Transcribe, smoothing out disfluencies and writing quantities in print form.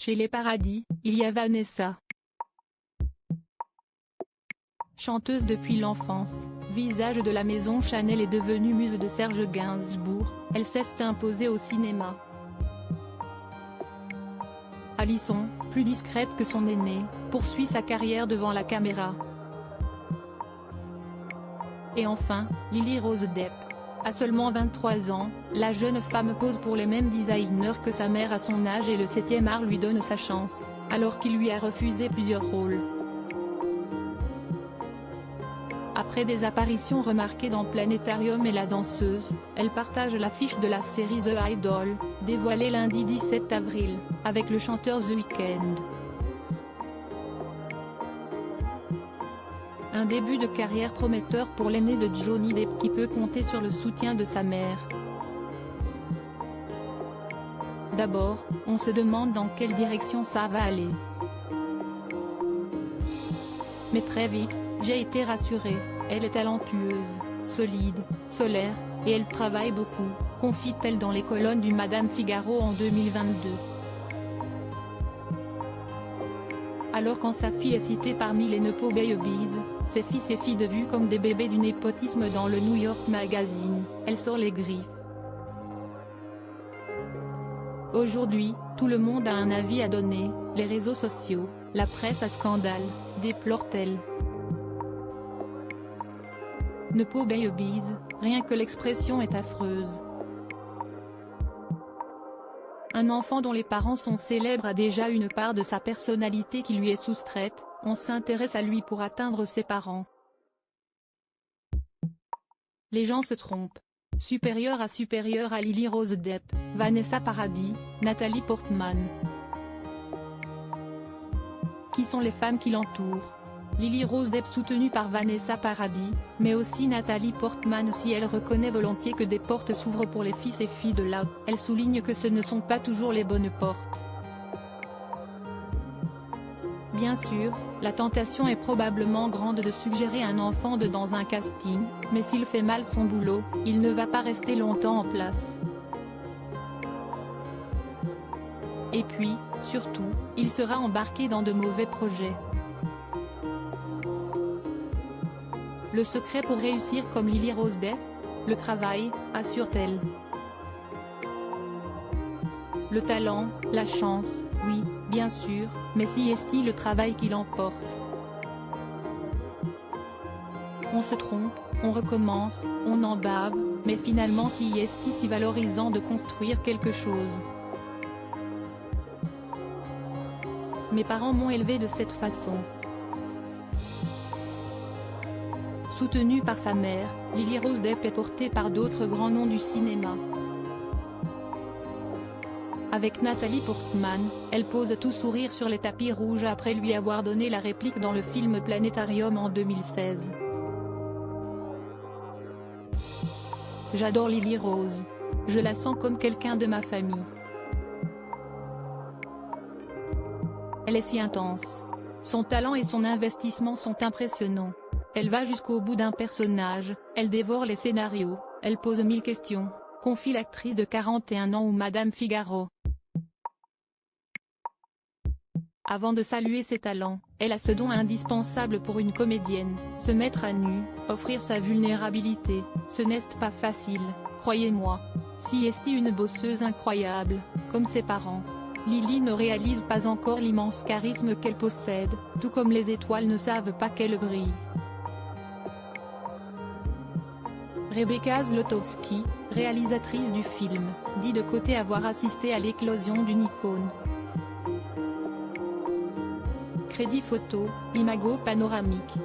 Chez les Paradis, il y a Vanessa. Chanteuse depuis l'enfance, visage de la maison Chanel et devenue muse de Serge Gainsbourg, elle s'est imposée au cinéma. Alison, plus discrète que son aînée, poursuit sa carrière devant la caméra. Et enfin, Lily Rose Depp. À seulement 23 ans, la jeune femme pose pour les mêmes designers que sa mère à son âge et le 7e art lui donne sa chance, alors qu'il lui a refusé plusieurs rôles. Après des apparitions remarquées dans Planétarium et La Danseuse, elle partage l'affiche de la série The Idol, dévoilée lundi 17 avril, avec le chanteur The Weeknd. Un début de carrière prometteur pour l'aîné de Johnny Depp qui peut compter sur le soutien de sa mère. D'abord, on se demande dans quelle direction ça va aller. Mais très vite, j'ai été rassurée, elle est talentueuse, solide, solaire, et elle travaille beaucoup, confie-t-elle dans les colonnes du Madame Figaro en 2022. Alors quand sa fille est citée parmi les Nepo Babies, ses fils et filles de vue comme des bébés du népotisme dans le New York Magazine, elle sort les griffes. Aujourd'hui, tout le monde a un avis à donner, les réseaux sociaux, la presse à scandale, déplore-t-elle. Nepo Babies, rien que l'expression est affreuse. Un enfant dont les parents sont célèbres a déjà une part de sa personnalité qui lui est soustraite, on s'intéresse à lui pour atteindre ses parents. Les gens se trompent. Supérieure à Lily Rose Depp, Vanessa Paradis, Nathalie Portman. Qui sont les femmes qui l'entourent? Lily Rose Depp soutenue par Vanessa Paradis, mais aussi Nathalie Portman. Si elle reconnaît volontiers que des portes s'ouvrent pour les fils et filles de la, elle souligne que ce ne sont pas toujours les bonnes portes. Bien sûr, la tentation est probablement grande de suggérer un enfant dans un casting, mais s'il fait mal son boulot, il ne va pas rester longtemps en place. Et puis, surtout, il sera embarqué dans de mauvais projets. Le secret pour réussir comme Lily Rose Depp? Le travail, assure-t-elle. Le talent, la chance, oui, bien sûr, mais si est-il le travail qui l'emporte? On se trompe, on recommence, on en bave, mais finalement si est-il si valorisant de construire quelque chose? Mes parents m'ont élevé de cette façon. Soutenue par sa mère, Lily Rose Depp est portée par d'autres grands noms du cinéma. Avec Nathalie Portman, elle pose tout sourire sur les tapis rouges après lui avoir donné la réplique dans le film Planétarium en 2016. J'adore Lily Rose. Je la sens comme quelqu'un de ma famille. Elle est si intense. Son talent et son investissement sont impressionnants. Elle va jusqu'au bout d'un personnage, elle dévore les scénarios, elle pose 1000 questions, confie l'actrice de 41 ans ou Madame Figaro. Avant de saluer ses talents, elle a ce don indispensable pour une comédienne, se mettre à nu, offrir sa vulnérabilité, ce n'est pas facile, croyez-moi. Si est une bosseuse incroyable, comme ses parents. Lily ne réalise pas encore l'immense charisme qu'elle possède, tout comme les étoiles ne savent pas qu'elle brille. Rebecca Zlotowski, réalisatrice du film, dit de côté avoir assisté à l'éclosion d'une icône. Crédit photo, Imago panoramique.